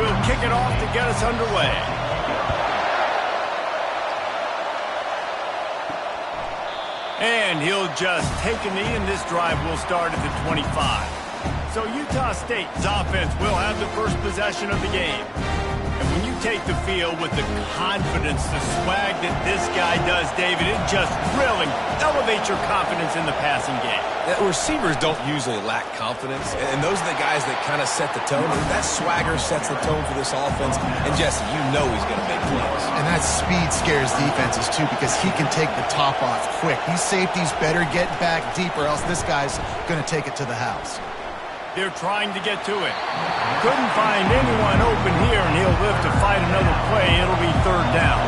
will kick it off to get us underway. And he'll just take a knee, and this drive will start at the 25. So Utah State's offense will have the first possession of the game. And when you take the field with the confidence, the swag that this guy does, David, it just really elevates your confidence in the passing game. Receivers don't usually lack confidence, and those are the guys that kind of set the tone. That swagger sets the tone for this offense, and Jesse, you know he's going to make plays. And that speed scares defenses, too, because he can take the top off quick. These safeties better get back deep, or else this guy's going to take it to the house. They're trying to get to it. Couldn't find anyone open here, and he'll live to fight another play. It'll be third down.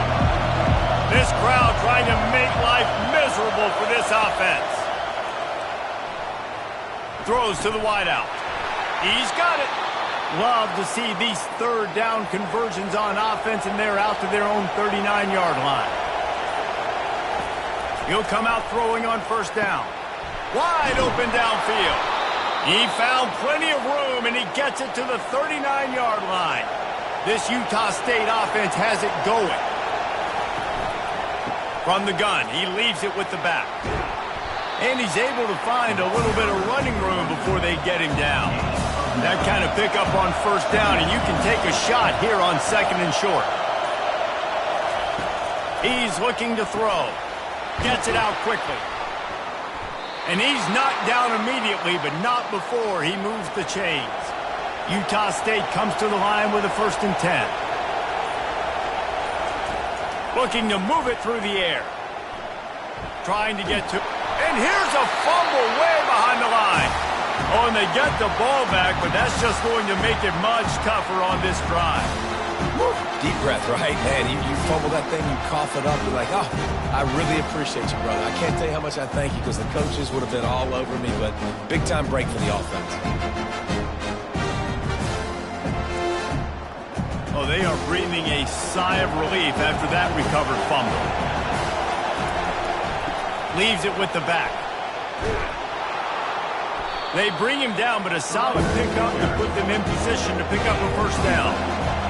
This crowd trying to make life miserable for this offense. Throws to the wideout. He's got it. Love to see these third down conversions on offense, and they're out to their own 39-yard line. He'll come out throwing on first down. Wide open downfield. He found plenty of room, and he gets it to the 39-yard line. This Utah State offense has it going. From the gun, he leaves it with the back. And he's able to find a little bit of running room before they get him down. That kind of pickup on first down, and you can take a shot here on second and short. He's looking to throw. Gets it out quickly. And he's knocked down immediately, but not before he moves the chains. Utah State comes to the line with a 1st and 10. Looking to move it through the air. Trying to get to... And here's a fumble way behind the line. Oh, and they get the ball back, but that's just going to make it much tougher on this drive. Woo. Deep breath, right? Man, you fumble that thing, you cough it up, you're like, oh, I really appreciate you, brother. I can't tell you how much I thank you, because the coaches would have been all over me, but big-time break for the offense. Oh, they are breathing a sigh of relief after that recovered fumble. Leaves it with the back. They bring him down, but a solid pickup to put them in position to pick up a first down.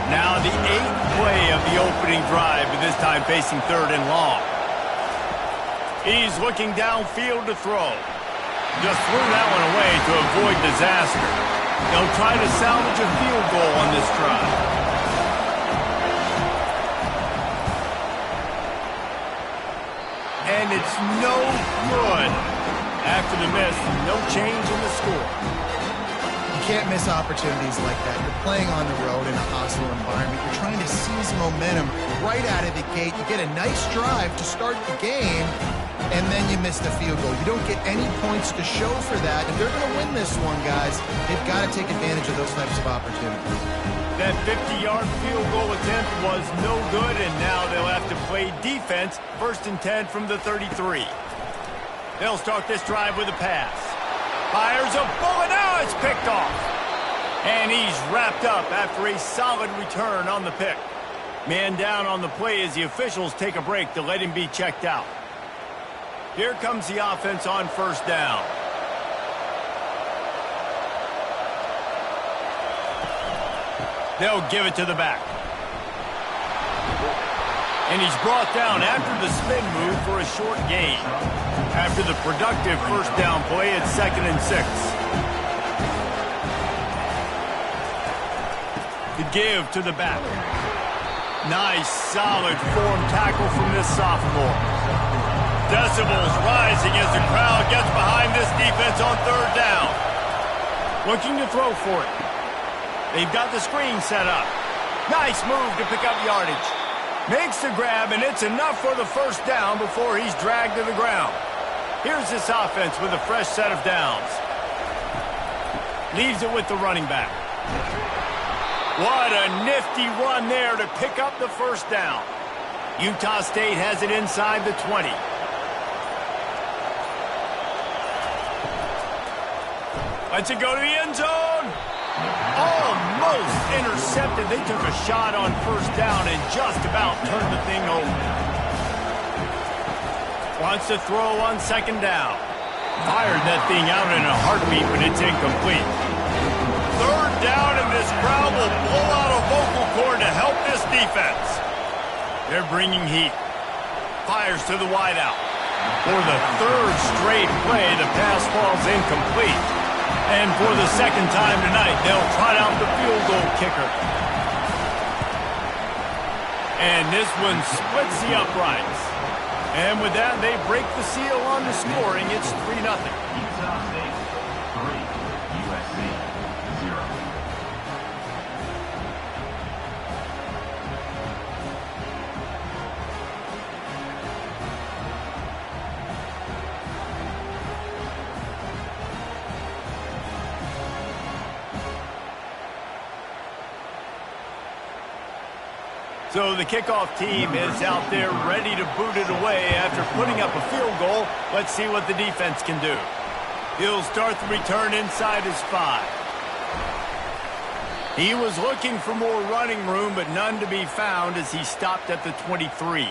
Now the 8th play of the opening drive, but this time facing 3rd and long. He's looking downfield to throw. Just threw that one away to avoid disaster. They'll try to salvage a field goal on this drive. And it's no good. After the miss, no change in the score. You can't miss opportunities like that. You're playing on the road in a hostile environment. You're trying to seize momentum right out of the gate. You get a nice drive to start the game, and then you miss the field goal. You don't get any points to show for that. If they're going to win this one, guys, they've got to take advantage of those types of opportunities. That 50-yard field goal attempt was no good, and now they'll have to play defense. 1st and 10 from the 33. They'll start this drive with a pass. Fires a bullet. Now it's picked off. And he's wrapped up after a solid return on the pick. Man down on the play as the officials take a break to let him be checked out. Here comes the offense on first down. They'll give it to the back. And he's brought down after the spin move for a short gain. After the productive first down play, it's 2nd and 6. The give to the back. Nice, solid form tackle from this sophomore. Decibels rising as the crowd gets behind this defense on 3rd down. Looking to throw for it. They've got the screen set up. Nice move to pick up yardage. Makes the grab, and it's enough for the first down before he's dragged to the ground. Here's this offense with a fresh set of downs. Leaves it with the running back. What a nifty run there to pick up the first down. Utah State has it inside the 20. Lets it go to the end zone. Almost intercepted. They took a shot on first down and just about turned the thing over. Wants to throw on 2nd down. Fired that thing out in a heartbeat, but it's incomplete. 3rd down, and this crowd will blow out a vocal cord to help this defense. They're bringing heat. Fires to the wideout. For the third straight play, the pass falls incomplete. And for the second time tonight, they'll trot out the field goal kicker. And this one splits the uprights. And with that, they break the seal on the scoring. It's 3-0. Utah State 3, USC 0. So the kickoff team is out there ready to boot it away after putting up a field goal. Let's see what the defense can do. He'll start the return inside his 5. He was looking for more running room, but none to be found as he stopped at the 23.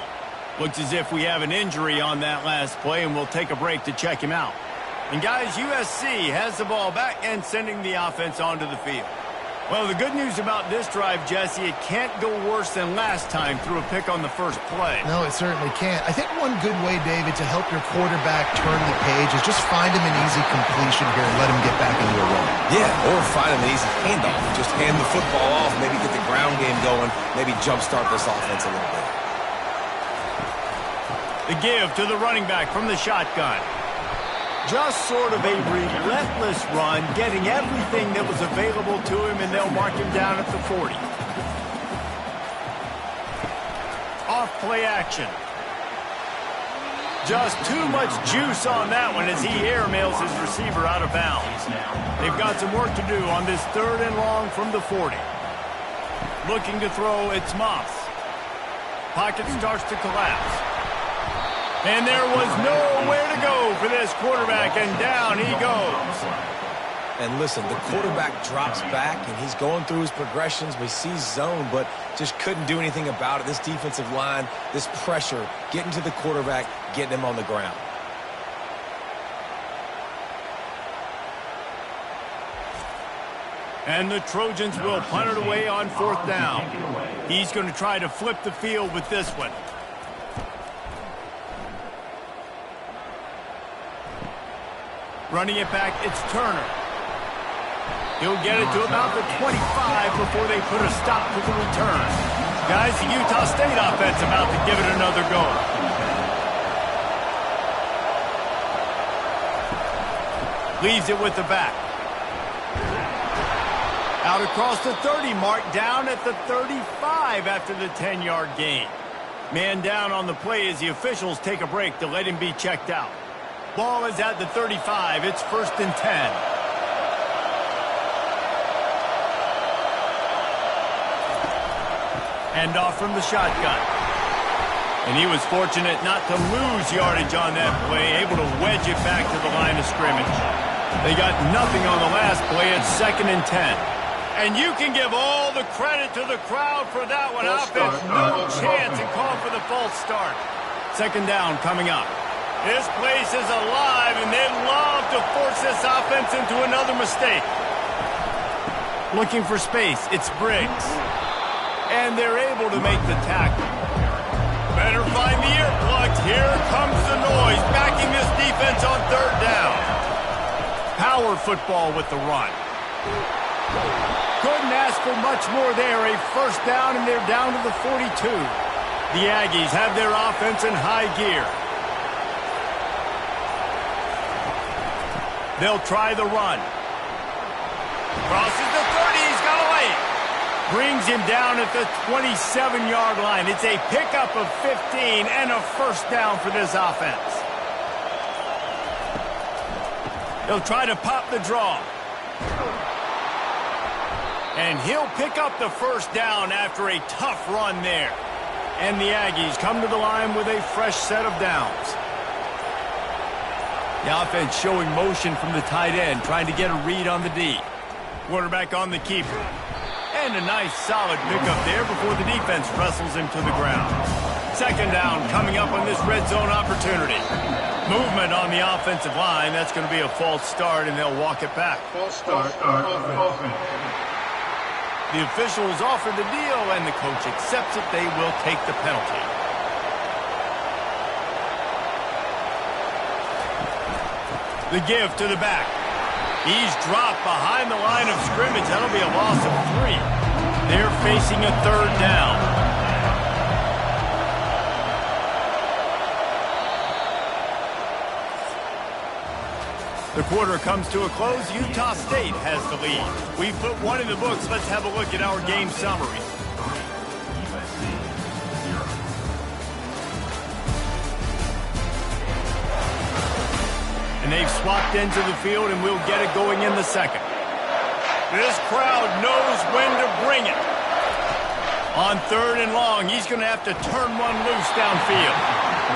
Looks as if we have an injury on that last play, and we'll take a break to check him out. And guys, USC has the ball back and sending the offense onto the field. Well, the good news about this drive, Jesse, it can't go worse than last time through a pick on the first play. No, it certainly can't. I think one good way, David, to help your quarterback turn the page is just find him an easy completion here and let him get back into a run. Yeah, or find him an easy handoff. Just hand the football off, maybe get the ground game going, maybe jumpstart this offense a little bit. The give to the running back from the shotgun. Just sort of a relentless run, getting everything that was available to him, and they'll mark him down at the 40. Off play action. Just too much juice on that one as he airmails his receiver out of bounds. They've got some work to do on this 3rd and long from the 40. Looking to throw, it's Moss. Pocket starts to collapse. And there was nowhere to go for this quarterback, and down he goes. And listen, the quarterback drops back, and he's going through his progressions. We see zone, but just couldn't do anything about it. This defensive line, this pressure, getting to the quarterback, getting him on the ground. And the Trojans will punt it away on 4th down. He's going to try to flip the field with this one. Running it back, it's Turner. He'll get it to about the 25 before they put a stop to the return. Guys, the Utah State offense about to give it another go. Leaves it with the back. Out across the 30 mark, down at the 35 after the 10-yard gain. Man down on the play as the officials take a break to let him be checked out. Ball is at the 35. It's 1st and 10. Hand off from the shotgun. And he was fortunate not to lose yardage on that play, able to wedge it back to the line of scrimmage. They got nothing on the last play. It's 2nd and 10. And you can give all the credit to the crowd for that one. Offense, no chance, and call for the false start. 2nd down coming up. This place is alive, and they'd love to force this offense into another mistake. Looking for space, it's Briggs. And they're able to make the tackle. Better find the earplugs. Here comes the noise, backing this defense on 3rd down. Power football with the run. Couldn't ask for much more there. A 1st down, and they're down to the 42. The Aggies have their offense in high gear. They'll try the run. Crosses the 30. He's got away. Brings him down at the 27-yard line. It's a pickup of 15 and a 1st down for this offense. He'll try to pop the draw. And he'll pick up the 1st down after a tough run there. And the Aggies come to the line with a fresh set of downs. The offense showing motion from the tight end, trying to get a read on the D. Quarterback on the keeper. And a nice solid pickup there before the defense wrestles him to the ground. 2nd down coming up on this red zone opportunity. Movement on the offensive line. That's going to be a false start, and they'll walk it back. False start. Offense. The officials offer the deal, and the coach accepts it. They will take the penalty. The give to the back. He's dropped behind the line of scrimmage. That'll be a loss of 3. They're facing a 3rd down. The quarter comes to a close. Utah State has the lead. We put one in the books. Let's have a look at our game summary. USC 0. And they've swapped into the field, and we'll get it going in the second. This crowd knows when to bring it. On 3rd and long, he's going to have to turn one loose downfield.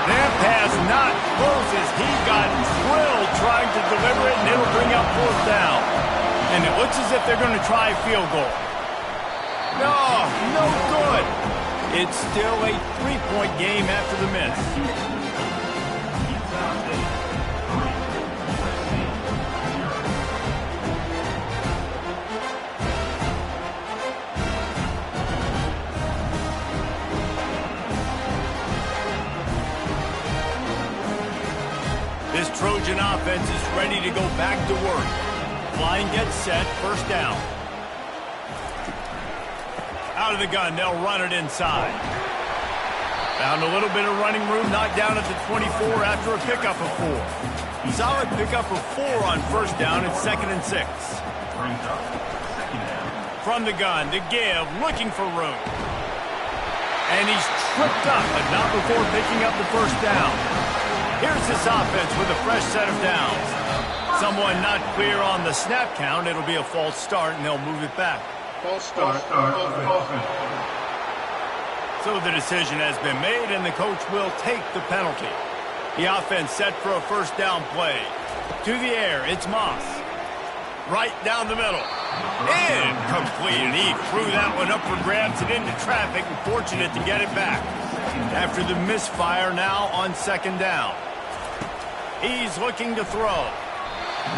That pass not closes. He got drilled trying to deliver it, and it'll bring up 4th down. And it looks as if they're going to try a field goal. No good. It's still a 3-point game after the miss. Utah State 3. USC 0. This Trojan offense is ready to go back to work. Line gets set, 1st down. Out of the gun, they'll run it inside. Found a little bit of running room, knocked down at the 24 after a pickup of 4. Solid pickup of 4 on 1st down at 2nd and 6. Brings up 2nd down. From the gun, the give, looking for room. And he's tripped up, but not before picking up the 1st down. Here's this offense with a fresh set of downs. Someone not clear on the snap count. It'll be a false start, and they'll move it back. False start. So the decision has been made, and the coach will take the penalty. The offense set for a 1st down play. To the air, it's Moss. Right down the middle. Incomplete, and he threw that one up for grabs and into traffic, and fortunate to get it back. After the misfire, now on 2nd down. He's looking to throw.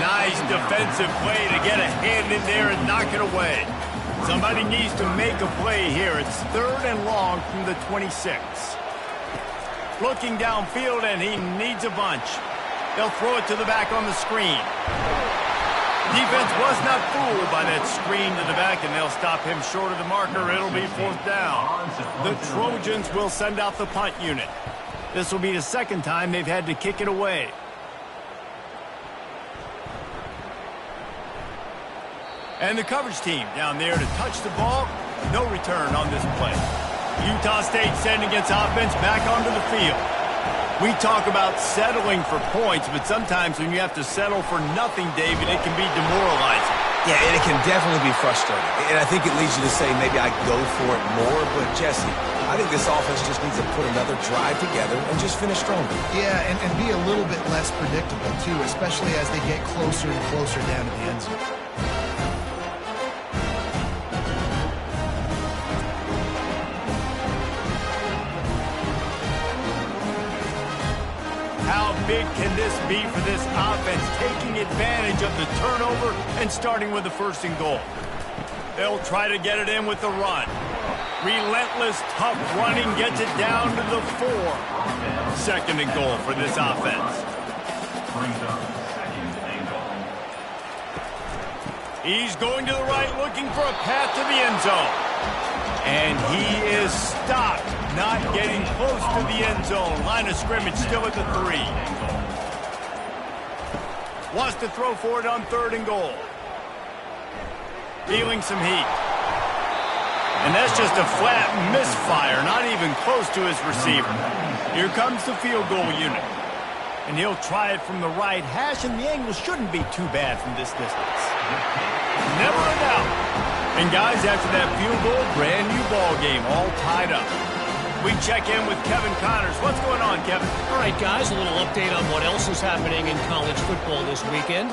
Nice defensive play to get a hand in there and knock it away. Somebody needs to make a play here. It's 3rd and long from the 26. Looking downfield, and he needs a bunch. They'll throw it to the back on the screen. Defense was not fooled by that screen to the back, and they'll stop him short of the marker. It'll be 4th down. The Trojans will send out the punt unit. This will be the 2nd time they've had to kick it away. And the coverage team down there to touch the ball. No return on this play. Utah State sending its offense back onto the field. We talk about settling for points, but sometimes when you have to settle for nothing, David, it can be demoralizing. Yeah, and it can definitely be frustrating. And I think it leads you to say maybe I go for it more. But, Jesse, I think this offense just needs to put another drive together and just finish stronger. Yeah, and be a little bit less predictable, too, especially as they get closer and closer down to the end zone. How big can this be for this offense, taking advantage of the turnover and starting with the 1st and goal? They'll try to get it in with the run. Relentless, tough running gets it down to the 4. 2nd and goal for this offense. Brings up 2nd and goal. He's going to the right, looking for a path to the end zone. And he is stopped, not getting close to the end zone. Line of scrimmage still at the 3. Wants to throw for it on 3rd and goal. Feeling some heat. And that's just a flat misfire, not even close to his receiver. Here comes the field goal unit. And he'll try it from the right hash, and the angle shouldn't be too bad from this distance. Never a doubt. And guys, after that field goal, brand new ball game, all tied up. We check in with Kevin Connors. What's going on, Kevin? All right, guys, a little update on what else is happening in college football this weekend.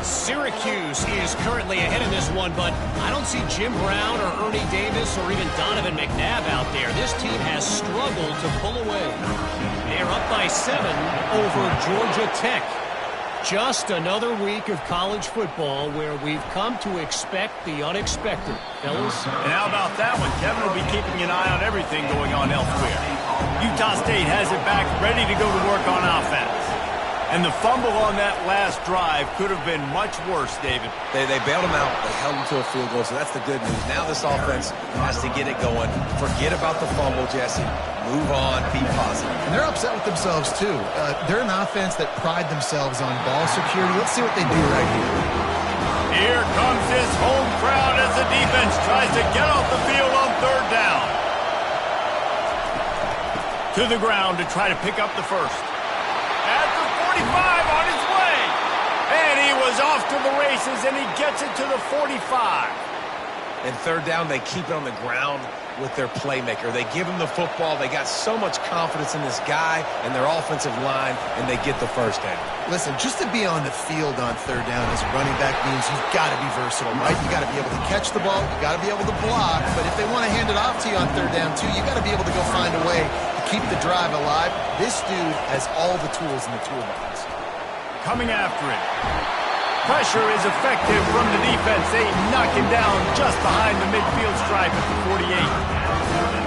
Syracuse is currently ahead in this one, but I don't see Jim Brown or Ernie Davis or even Donovan McNabb out there. This team has struggled to pull away. They're up by 7 over Georgia Tech. Just another week of college football where we've come to expect the unexpected, fellas. And how about that one? Kevin will be keeping an eye on everything going on elsewhere. Utah State has it back, ready to go to work on offense. And the fumble on that last drive could have been much worse, David. They bailed him out. They held him to a field goal, so that's the good news. Now this offense has to get it going. Forget about the fumble, Jesse. Move on. Be positive. And they're upset with themselves, too. They're an offense that pride themselves on ball security. Let's see what they do right here. Here comes this home crowd as the defense tries to get off the field on third down. To the ground to try to pick up the first. At the 45 on his way. And he was off to the races, and he gets it to the 45. And third down, they keep it on the ground with their playmaker. They give him the football. They got so much confidence in this guy and their offensive line, and they get the first down. Listen, just to be on the field on third down as a running back means you've got to be versatile, right? You got to be able to catch the ball. You got to be able to block. But if they want to hand it off to you on third down, too, you got to be able to go find a way to keep the drive alive. This dude has all the tools in the toolbox. Coming after it. Pressure is effective from the defense. They knock him down just behind the midfield stripe at the 48.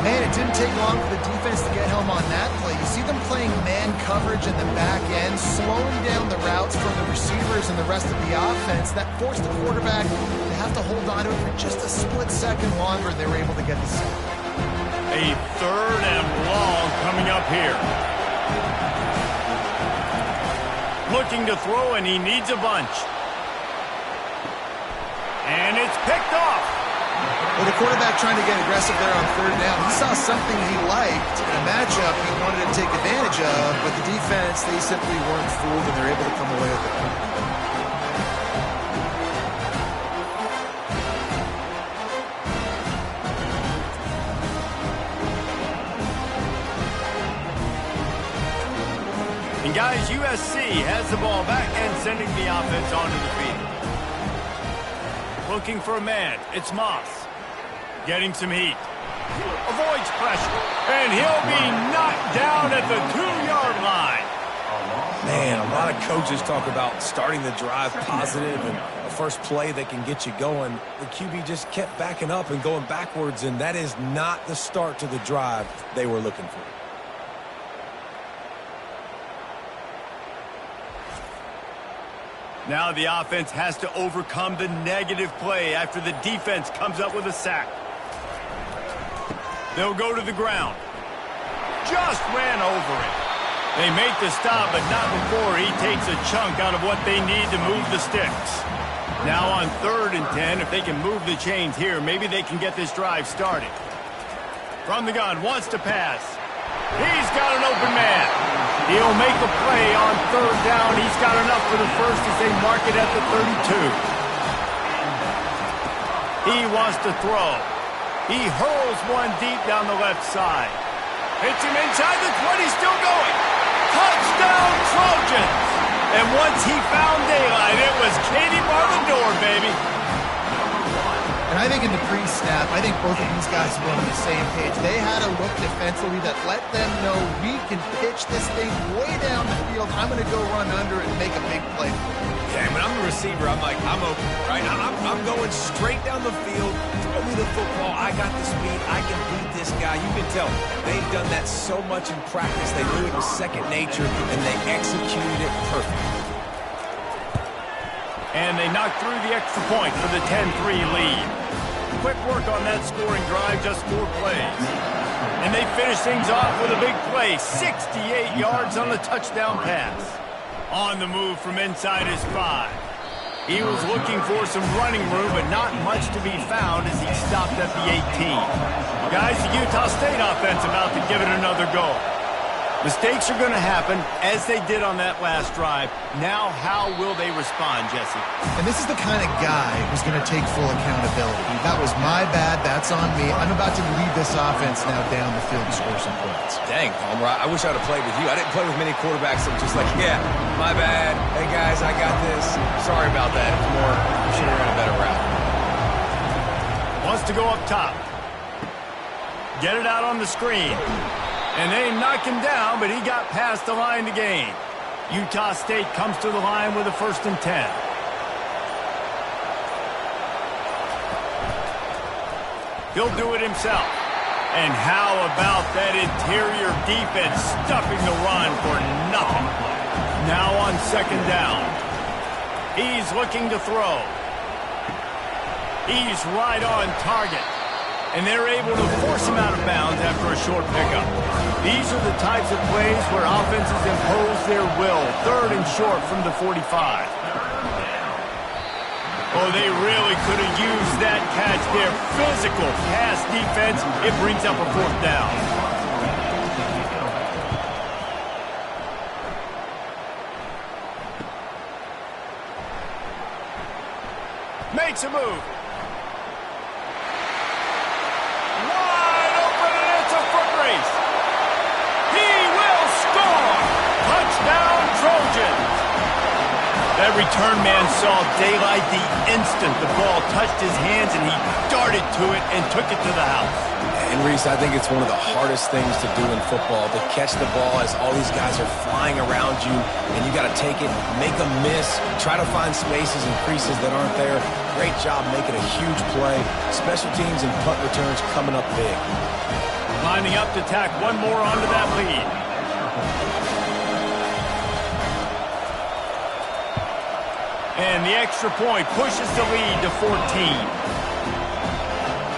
Man, it didn't take long for the defense to get home on that play. You see them playing man coverage in the back end, slowing down the routes from the receivers and the rest of the offense. That forced the quarterback to have to hold on to it for just a split second longer. They were able to get the sack. A third and long coming up here. Looking to throw, and he needs a bunch. And it's picked off. Well, the quarterback trying to get aggressive there on third down. He saw something he liked in a matchup he wanted to take advantage of, but the defense, they simply weren't fooled, and they're able to come away with it. And guys, USC has the ball back and sending the offense onto the field. Looking for a man. It's Moss. Getting some heat. Avoids pressure. And he'll be knocked down at the 2-yard line. Man, a lot of coaches talk about starting the drive positive and a first play that can get you going. The QB just kept backing up and going backwards, and that is not the start to the drive they were looking for. Now the offense has to overcome the negative play after the defense comes up with a sack. They'll go to the ground. Just ran over it. They make the stop, but not before he takes a chunk out of what they need to move the sticks. Now on 3rd and 10, if they can move the chains here, maybe they can get this drive started. From the gun, wants to pass. He's got an open man. He'll make a play on 3rd down. He's got enough for the first as they mark it at the 32. He wants to throw. He hurls one deep down the left side. Hits him inside the 20, still going. Touchdown Trojans! And once he found daylight, it was Katie bar the door, baby. And I think in the pre-snap, I think both of these guys were on the same page. They had a look defensively that let them know we can pitch this thing way down the field. I'm going to go run under it and make a big play. Yeah, when I'm the receiver, I'm like, I'm open, right? I'm going straight down the field. Throw me the football. I got the speed. I can beat this guy. You can tell they've done that so much in practice. They knew it was second nature, and they executed it perfectly. And they knocked through the extra point for the 10-3 lead. Quick work on that scoring drive, just 4 plays. And they finish things off with a big play, 68 yards on the touchdown pass. On the move from inside his 5. He was looking for some running room, but not much to be found as he stopped at the 18. Guys, the Utah State offense about to give it another go. Mistakes are going to happen, as they did on that last drive. Now, how will they respond, Jesse? And this is the kind of guy who's going to take full accountability. That was my bad. That's on me. I'm about to lead this offense now down the field to score some points. Dang, Palmer, I wish I'd have played with you. I didn't play with many quarterbacks that were just like, yeah, my bad. Hey, guys, I got this. Sorry about that. It was more, should have run a better route. Wants to go up top. Get it out on the screen. And they knock him down, but he got past the line to gain. Utah State comes to the line with a 1st and 10. He'll do it himself. And how about that interior defense stuffing the run for nothing? Now on 2nd down. He's looking to throw. He's right on target. And they're able to force him out of bounds after a short pickup. These are the types of plays where offenses impose their will. 3rd and short from the 45. Oh, they really could have used that catch there. Physical pass defense. It brings up a 4th down. Makes a move. Wide open, and it's a foot race. He will score. Touchdown, Trojans. That return man saw daylight the instant the ball touched his hands, and he darted to it and took it to the house. And Reese, I think it's one of the hardest things to do in football, to catch the ball as all these guys are flying around you, and you got to take it, make a miss, try to find spaces and creases that aren't there. Great job making a huge play. Special teams and punt returns coming up big. Lining up to tack one more onto that lead. And the extra point pushes the lead to 14.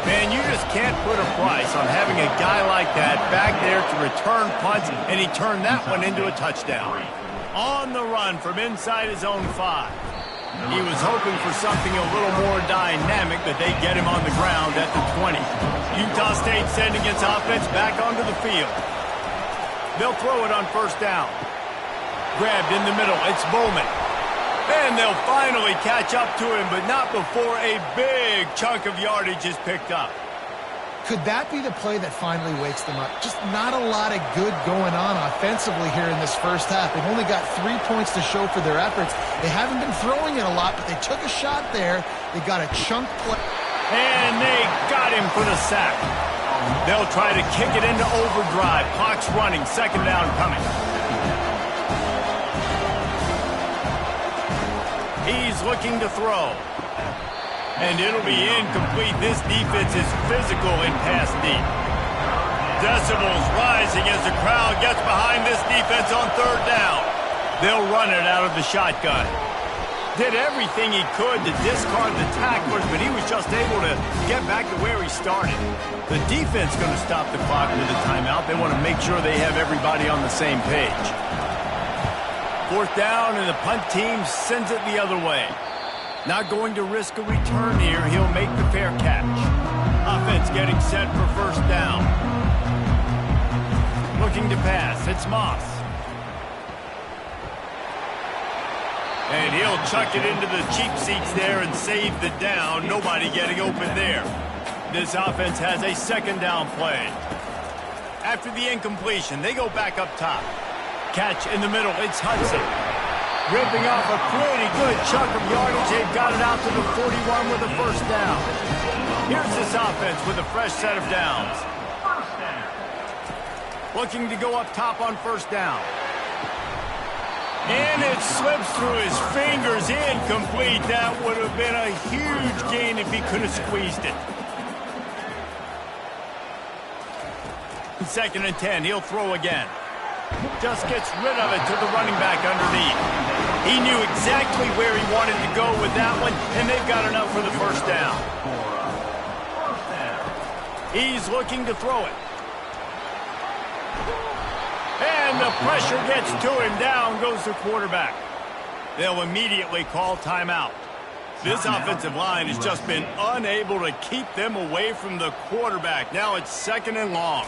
Man, you just can't put a price on having a guy like that back there to return punts, and he turned that one into a touchdown. On the run from inside his own 5. He was hoping for something a little more dynamic, but they get him on the ground at the 20. Utah State sending its offense back onto the field. They'll throw it on 1st down. Grabbed in the middle. It's Bowman. And they'll finally catch up to him, but not before a big chunk of yardage is picked up. Could that be the play that finally wakes them up? Just not a lot of good going on offensively here in this first half. They've only got 3 points to show for their efforts. They haven't been throwing it a lot, but they took a shot there. They got a chunk play. And they got him for the sack. They'll try to kick it into overdrive. Clock's running. 2nd down coming. He's looking to throw. And it'll be incomplete. This defense is physical in pass deep. Decibels rising as the crowd gets behind this defense on 3rd down. They'll run it out of the shotgun. Did everything he could to discard the tacklers, but he was just able to get back to where he started. The defense going to stop the clock with a timeout. They want to make sure they have everybody on the same page. 4th down, and the punt team sends it the other way. Not going to risk a return here. He'll make the fair catch. Offense getting set for 1st down. Looking to pass. It's Moss. And he'll chuck it into the cheap seats there and save the down. Nobody getting open there. This offense has a 2nd down play. After the incompletion, they go back up top. Catch in the middle. It's Hudson. Ripping off a pretty good chunk of yardage. They've got it out to the 41 with a 1st down. Here's this offense with a fresh set of downs. Looking to go up top on 1st down. And it slips through his fingers. Incomplete. That would have been a huge gain if he could have squeezed it. 2nd and 10. He'll throw again. Just gets rid of it to the running back underneath. He knew exactly where he wanted to go with that one, and they've got enough for the 1st down. He's looking to throw it. And the pressure gets to him. Down goes the quarterback. They'll immediately call timeout. This offensive line has just been unable to keep them away from the quarterback. Now it's 2nd and long.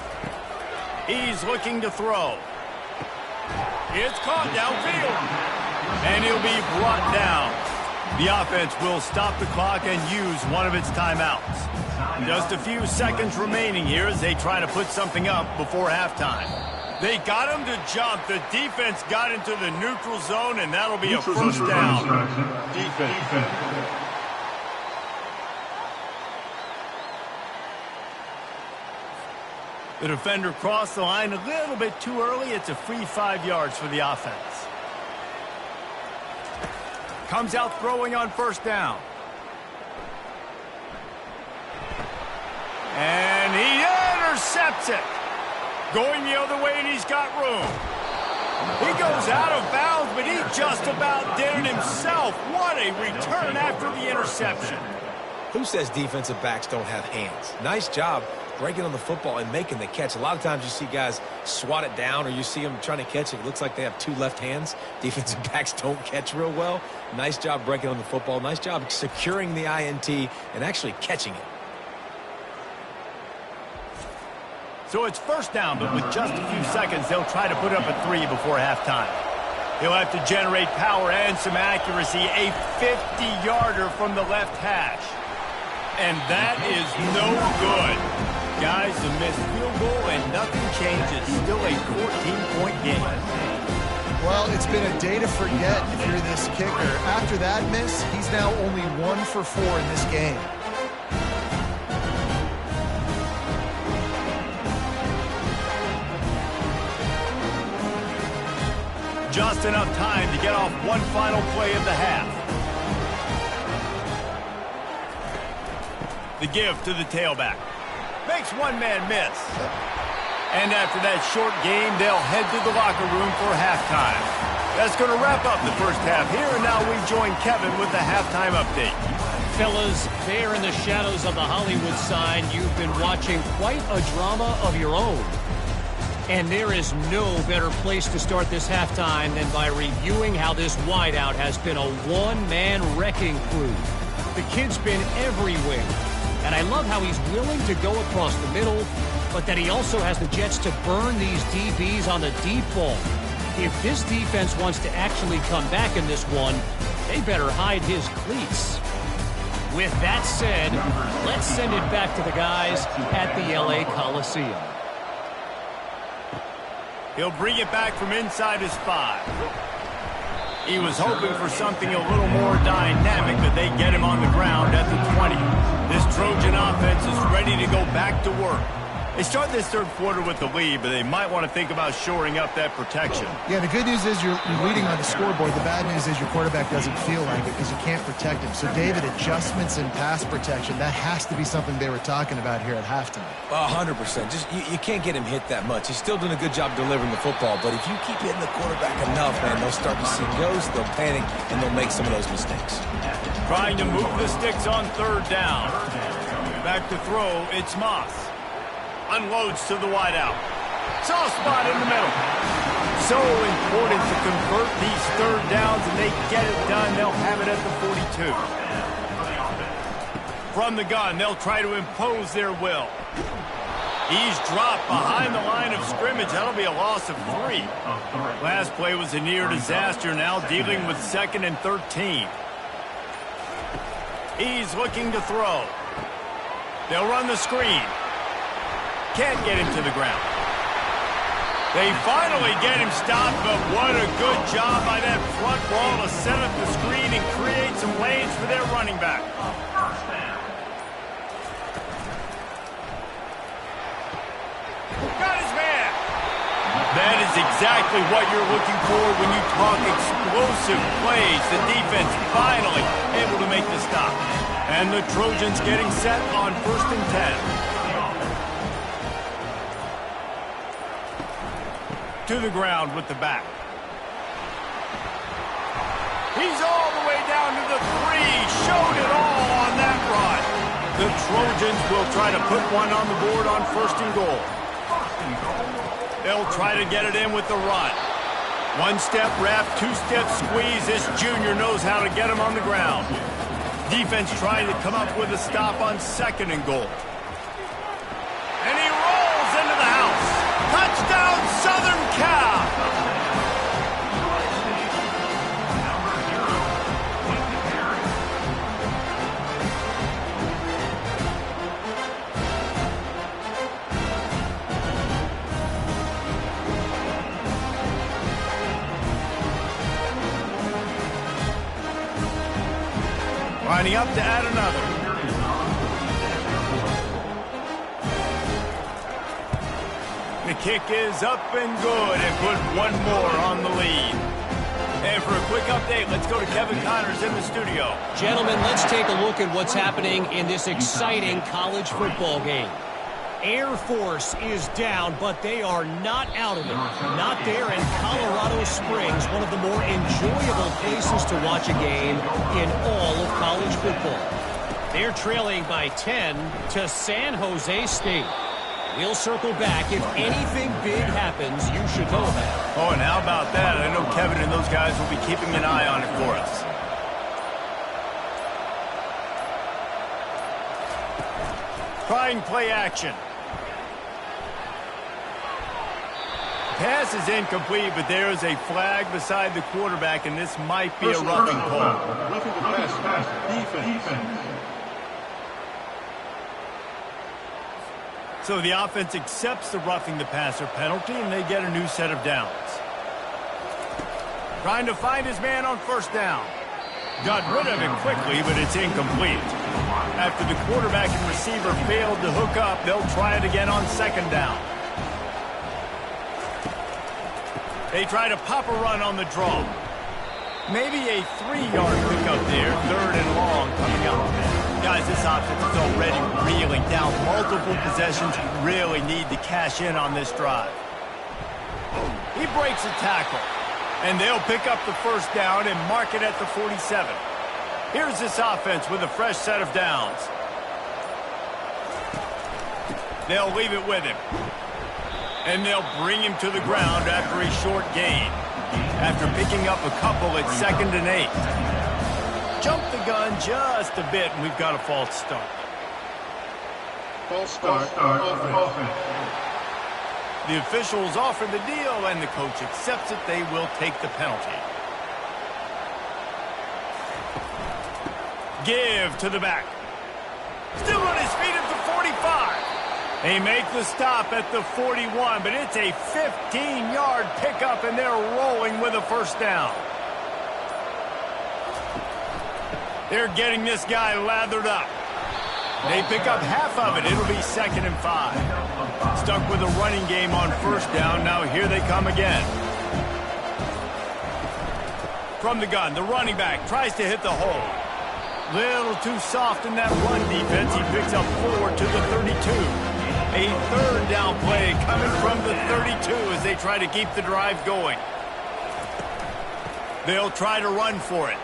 He's looking to throw. It's caught downfield. And he'll be brought down. The offense will stop the clock and use one of its timeouts. Just a few seconds remaining here as they try to put something up before halftime. They got him to jump. The defense got into the neutral zone, and that'll be a 1st down. Defense. The defender crossed the line a little bit too early. It's a free 5 yards for the offense. Comes out throwing on first down. And he intercepts it. Going the other way, and he's got room. He goes out of bounds, but he just about did it himself. What a return after the interception. Who says defensive backs don't have hands? Nice job breaking on the football and making the catch. A lot of times you see guys swat it down, or you see them trying to catch it. It looks like they have two left hands. Defensive backs don't catch real well. Nice job breaking on the football. Nice job securing the INT and actually catching it. So it's first down, but with just a few seconds, they'll try to put up a 3 before halftime. He'll have to generate power and some accuracy, a 50-yarder from the left hash. And that is no good. Guys, a missed field goal and nothing changes. Still a 14-point game. Well, it's been a day to forget if you're this kicker. After that miss, he's now only 1 for 4 in this game. Just enough time to get off one final play of the half. The give to the tailback. Makes one man miss. And after that short game, they'll head to the locker room for halftime. That's going to wrap up the first half here, and now we join Kevin with the halftime update. Fellas, there in the shadows of the Hollywood sign, you've been watching quite a drama of your own. And there is no better place to start this halftime than by reviewing how this wideout has been a one-man wrecking crew. The kid's been everywhere, and I love how he's willing to go across the middle, but that he also has the jets to burn these DBs on the deep ball. If this defense wants to actually come back in this one, they better hide his cleats. With that said, let's send it back to the guys at the LA Coliseum. He'll bring it back from inside his 5. He was hoping for something a little more dynamic, but they get him on the ground at the 20. This Trojan offense is ready to go back to work. They start this third quarter with the lead, but they might want to think about shoring up that protection. Yeah, the good news is you're leading on the scoreboard. The bad news is your quarterback doesn't feel like it because you can't protect him. So, David, adjustments in pass protection, that has to be something they were talking about here at halftime. 100%. Just you can't get him hit that much. He's still doing a good job delivering the football, but if you keep hitting the quarterback enough, man, they'll start to see ghosts, they'll panic, and they'll make some of those mistakes. Trying to move the sticks on third down. Back to throw, it's Moss. Unloads to the wideout. Soft spot in the middle. So important to convert these third downs, and they get it done. They'll have it at the 42. From the gun, they'll try to impose their will. He's dropped behind the line of scrimmage. That'll be a loss of 3. Last play was a near disaster, now dealing with 2nd and 13. He's looking to throw. They'll run the screen. Can't get him to the ground. They finally get him stopped, but what a good job by that front wall to set up the screen and create some lanes for their running back. Got his man. That is exactly what you're looking for when you talk explosive plays. The defense finally able to make the stop. And the Trojans getting set on 1st and 10. To the ground with the back. He's all the way down to the 3. Showed it all on that run. The Trojans will try to put one on the board on 1st and goal. They'll try to get it in with the run. 1-step wrap, 2-step squeeze. This junior knows how to get him on the ground. Defense trying to come up with a stop on 2nd and goal. And he rolls into the house. Touchdown, Southern Cal! Lining up to add another. The kick is up and good, and put one more on the lead. And for a quick update, let's go to Kevin Connors in the studio. Gentlemen, let's take a look at what's happening in this exciting college football game. Air Force is down, but they are not out of it. Not there in Colorado Springs, one of the more enjoyable places to watch a game in all of college football. They're trailing by 10 to San Jose State. We'll circle back. If anything big happens, you should know about it. Oh, and how about that? I know Kevin and those guys will be keeping an eye on it for us. Trying play action. Pass is incomplete, but there is a flag beside the quarterback, and this might be a roughing call. Roughing the passer. Defense. So the offense accepts the roughing the passer penalty, and they get a new set of downs. Trying to find his man on first down. Got rid of it quickly, but it's incomplete. After the quarterback and receiver failed to hook up, they'll try it again on second down. They try to pop a run on the draw. Maybe a 3-yard pickup there, third and long coming up. Guys, this offense is already reeling down multiple possessions. Really need to cash in on this drive. He breaks a tackle, and they'll pick up the first down and mark it at the 47. Here's this offense with a fresh set of downs. They'll leave it with him. And they'll bring him to the ground after a short gain. After picking up a couple at 2nd and 8. Jump the gun just a bit, and we've got a false start. False start. Offense. The officials offer the deal, and the coach accepts it. They will take the penalty. Give to the back. Still on his feet at the 45. They make the stop at the 41, but it's a 15-yard pickup, and they're rolling with a first down. They're getting this guy lathered up. They pick up half of it. It'll be 2nd and 5. Stuck with a running game on first down. Now here they come again. From the gun, the running back tries to hit the hole. Little too soft in that run defense. He picks up 4 to the 32. A third down play coming from the 32 as they try to keep the drive going. They'll try to run for it.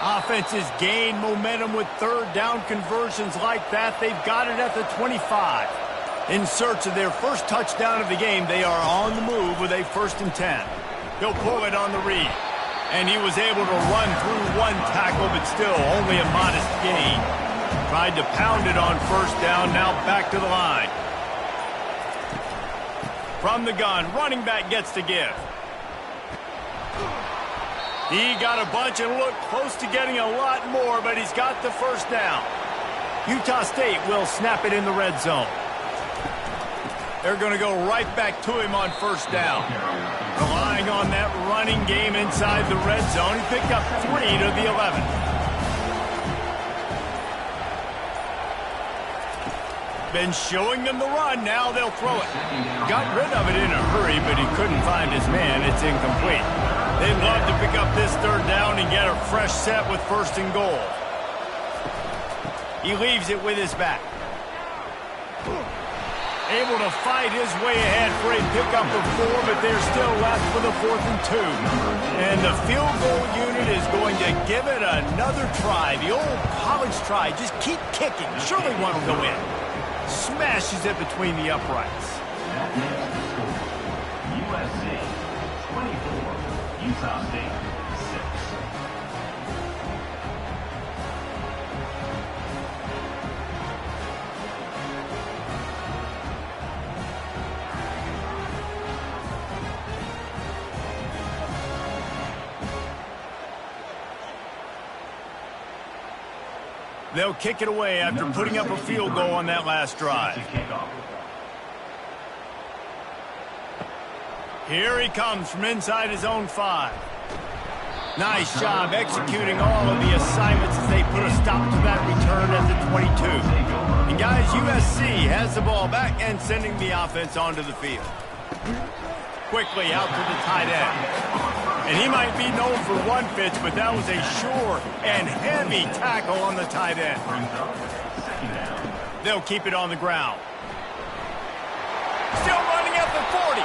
Offenses gain momentum with third down conversions like that. They've got it at the 25. In search of their first touchdown of the game, they are on the move with a 1st and 10. He'll pull it on the read. And he was able to run through one tackle, but still only a modest gain. Tried to pound it on first down, now back to the line. From the gun, running back gets to give. He got a bunch and looked close to getting a lot more, but he's got the first down. Utah State will snap it in the red zone. They're going to go right back to him on first down. Relying on that running game inside the red zone. He picked up 3 to the 11. Been showing them the run. Now they'll throw it. Got rid of it in a hurry, but he couldn't find his man. It's incomplete. They'd love to pick up this third down and get a fresh set with 1st and goal. He leaves it with his back. Able to fight his way ahead for a pickup of 4, but they're still left with a 4th and 2. And the field goal unit is going to give it another try. The old college try. Just keep kicking. Surely one will go in. Smashes it between the uprights. USC 24, Utah State 6. They'll kick it away after putting up a field goal on that last drive. Here he comes from inside his own 5. Nice job executing all of the assignments as they put a stop to that return at the 22. And guys, USC has the ball back and sending the offense onto the field. Quickly out to the tight end. And he might be known for one pitch, but that was a sure and heavy tackle on the tight end. They'll keep it on the ground. Still running at the 40.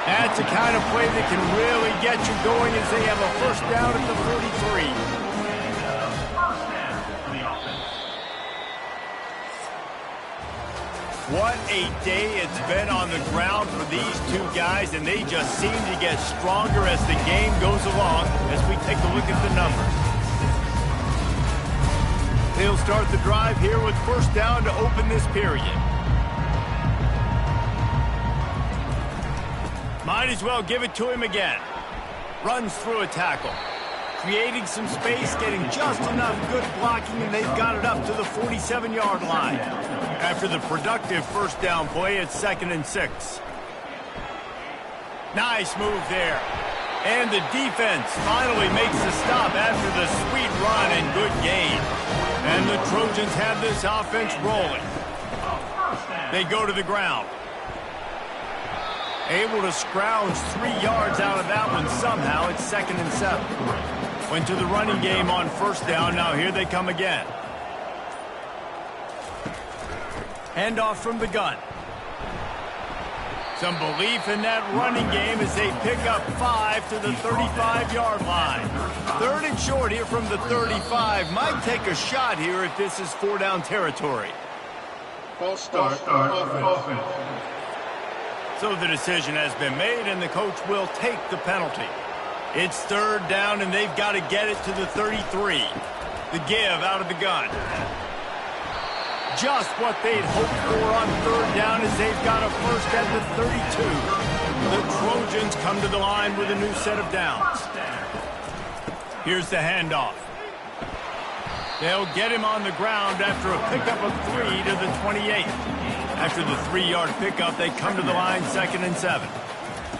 That's the kind of play that can really get you going as they have a first down at the 43. What a day it's been on the ground for these two guys, and they just seem to get stronger as the game goes along as we take a look at the numbers. They'll start the drive here with first down to open this period. Might as well give it to him again. Runs through a tackle. Creating some space, getting just enough good blocking, and they've got it up to the 47-yard line. After the productive first down play, it's 2nd and 6. Nice move there. And the defense finally makes the stop after the sweet run and good gain. And the Trojans have this offense rolling. They go to the ground. Able to scrounge 3 yards out of that one somehow. It's 2nd and 7. Went to the running game on first down. Now here they come again. Handoff from the gun. Some belief in that running game as they pick up 5 to the 35-yard line. 3rd and short here from the 35. Might take a shot here if this is 4-down territory. False start. Offense. So the decision has been made, and the coach will take the penalty. It's 3rd down, and they've got to get it to the 33. The give out of the gun. Just what they'd hoped for on 3rd down as they've got a first at the 32. The Trojans come to the line with a new set of downs. Here's the handoff. They'll get him on the ground after a pickup of 3 to the 28. After the 3-yard pickup, they come to the line 2nd and 7.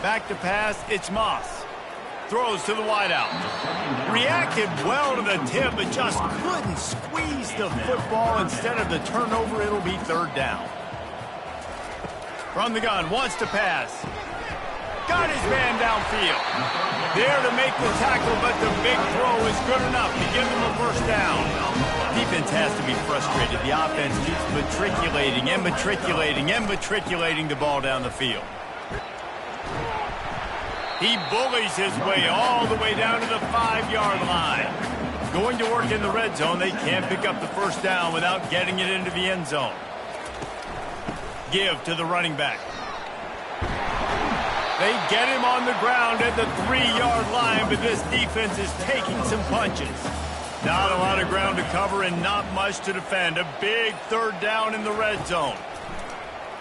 Back to pass, it's Moss. Throws to the wideout. Reacted well to the tip, but just couldn't squeeze the football. Instead of the turnover, it'll be 3rd down. From the gun, wants to pass. Got his man downfield. There to make the tackle, but the big throw is good enough to give them a first down. Defense has to be frustrated. The offense keeps matriculating and matriculating and matriculating the ball down the field. He bullies his way all the way down to the 5-yard line. Going to work in the red zone. They can't pick up the first down without getting it into the end zone. Give to the running back. They get him on the ground at the 3-yard line, but this defense is taking some punches. Not a lot of ground to cover and not much to defend. A big 3rd down in the red zone.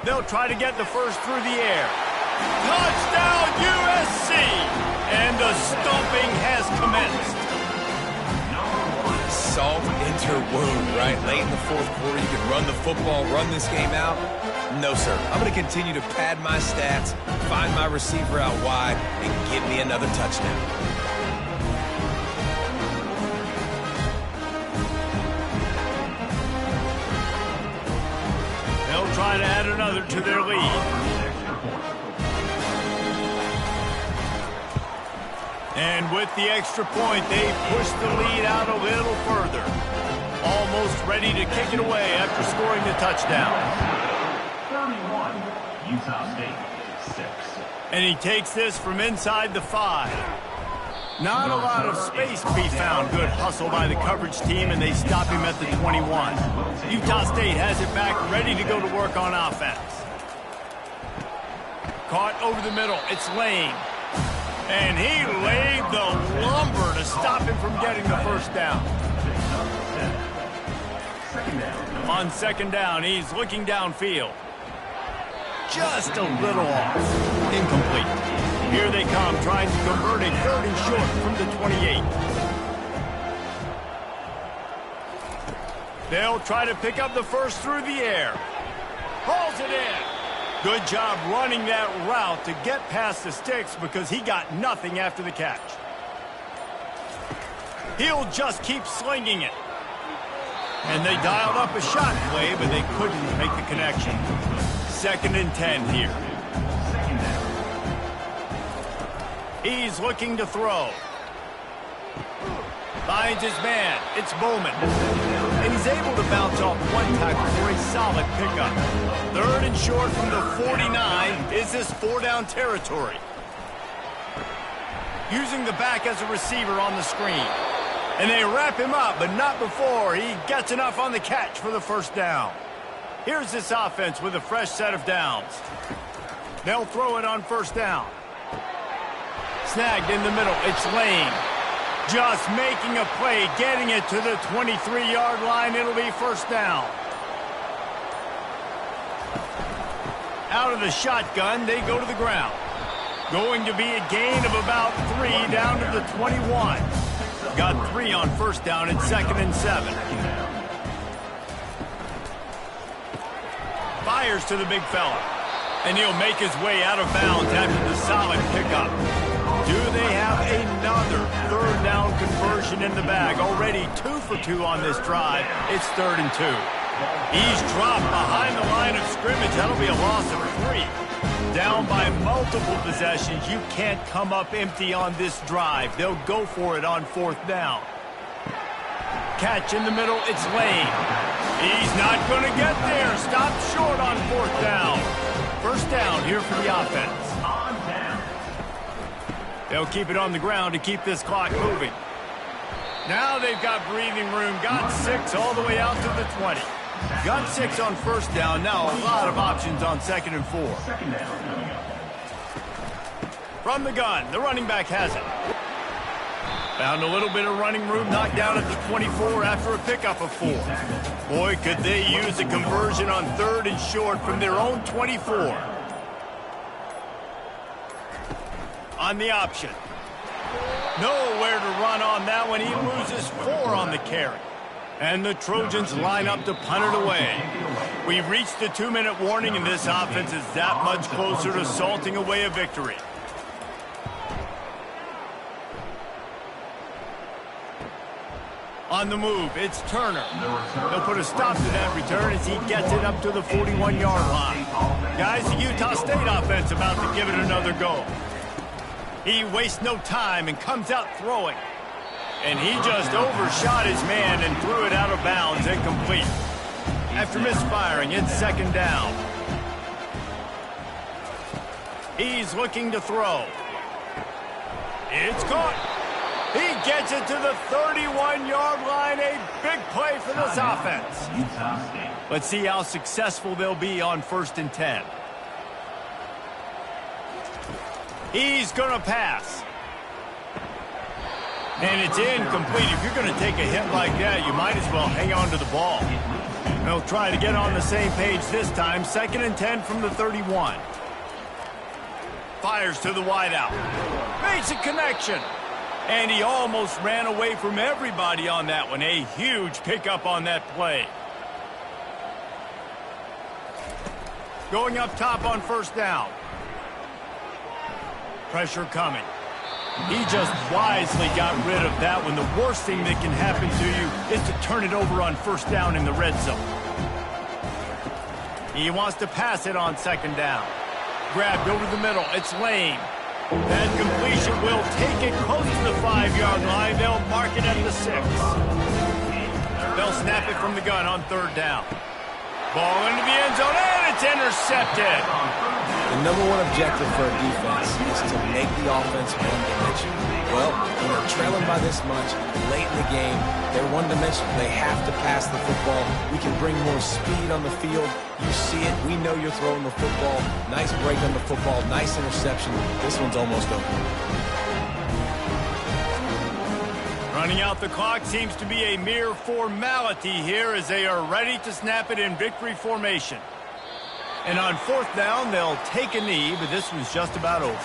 They'll try to get the first through the air. Touchdown, USC! And the stomping has commenced. Salt into wound, right? Late in the 4th quarter, you can run the football, run this game out. No, sir. I'm going to continue to pad my stats, find my receiver out wide, and give me another touchdown. They'll try to add another to their lead. And with the extra point, they push the lead out a little further. Almost ready to kick it away after scoring the touchdown. 31, Utah State, 6. And he takes this from inside the 5. Not a lot of space to be found. Good hustle by the coverage team, and they stop him at the 21. Utah State has it back, ready to go to work on offense. Caught over the middle. It's Lane. And he laid the lumber to stop him from getting the first down. On 2nd down, he's looking downfield. Just a little off. Incomplete. Here they come, trying to convert a 3rd and short from the 28. They'll try to pick up the first through the air. Hauls it in. Good job running that route to get past the sticks because he got nothing after the catch. He'll just keep slinging it. And they dialed up a shot play, but they couldn't make the connection. 2nd and 10 here. He's looking to throw. Finds his man. It's Bowman. And he's able to bounce off one tackle for a solid pickup. 3rd and short from the 49. Is this 4-down territory? Using the back as a receiver on the screen. And they wrap him up, but not before he gets enough on the catch for the 1st down. Here's this offense with a fresh set of downs. They'll throw it on 1st down. Snagged in the middle. It's Lane. Just making a play, getting it to the 23-yard line. It'll be 1st down. Out of the shotgun, they go to the ground. Going to be a gain of about 3 down to the 21. Got 3 on 1st down at 2nd and 7. Fires to the big fella. And he'll make his way out of bounds after the solid pickup. Do they have another 3rd down conversion in the bag? Already 2 for 2 on this drive. It's 3rd and 2. He's dropped behind the line of scrimmage. That'll be a loss of 3. Down by multiple possessions. You can't come up empty on this drive. They'll go for it on 4th down. Catch in the middle. It's Lane. He's not going to get there. Stopped short on 4th down. 1st down here for the offense. They'll keep it on the ground to keep this clock moving. Now they've got breathing room. Got 6 all the way out to the 20. Got 6 on 1st down. Now a lot of options on 2nd and 4. From the gun, the running back has it. Found a little bit of running room, knocked down at the 24 after a pickup of 4. Boy, could they use a conversion on 3rd and short from their own 24. On the option. Nowhere to run on that one. He loses 4 on the carry. And the Trojans line up to punt it away. We've reached the 2-minute warning, and this offense is that much closer to salting away a victory. On the move, it's Turner. He'll put a stop to that return as he gets it up to the 41-yard line. Guys, the Utah State offense about to give it another go. He wastes no time and comes out throwing. And he just overshot his man and threw it out of bounds, incomplete. After misfiring, it's 2nd down. He's looking to throw. It's caught. He gets it to the 31-yard line. A big play for this offense. Let's see how successful they'll be on 1st and 10. He's going to pass. And it's incomplete. If you're going to take a hit like that, you might as well hang on to the ball. They'll try to get on the same page this time. 2nd and 10 from the 31. Fires to the wideout. Makes a connection. And he almost ran away from everybody on that one. A huge pickup on that play. Going up top on 1st down. Pressure coming. He just wisely got rid of that one. The worst thing that can happen to you is to turn it over on 1st down in the red zone. He wants to pass it on 2nd down. Grabbed over the middle. It's Lane. That completion will take it close to the 5-yard line. They'll mark it at the 6. They'll snap it from the gun on 3rd down. Ball into the end zone, and it's intercepted. The #1 objective for a defense is to make the offense one-dimensional. Well, when they're trailing by this much, late in the game, they're one-dimensional. They have to pass the football. We can bring more speed on the field. You see it. We know you're throwing the football. Nice break on the football. Nice interception. This one's almost over. Running out the clock seems to be a mere formality here as they are ready to snap it in victory formation. And on 4th down, they'll take a knee, but this one's just about over.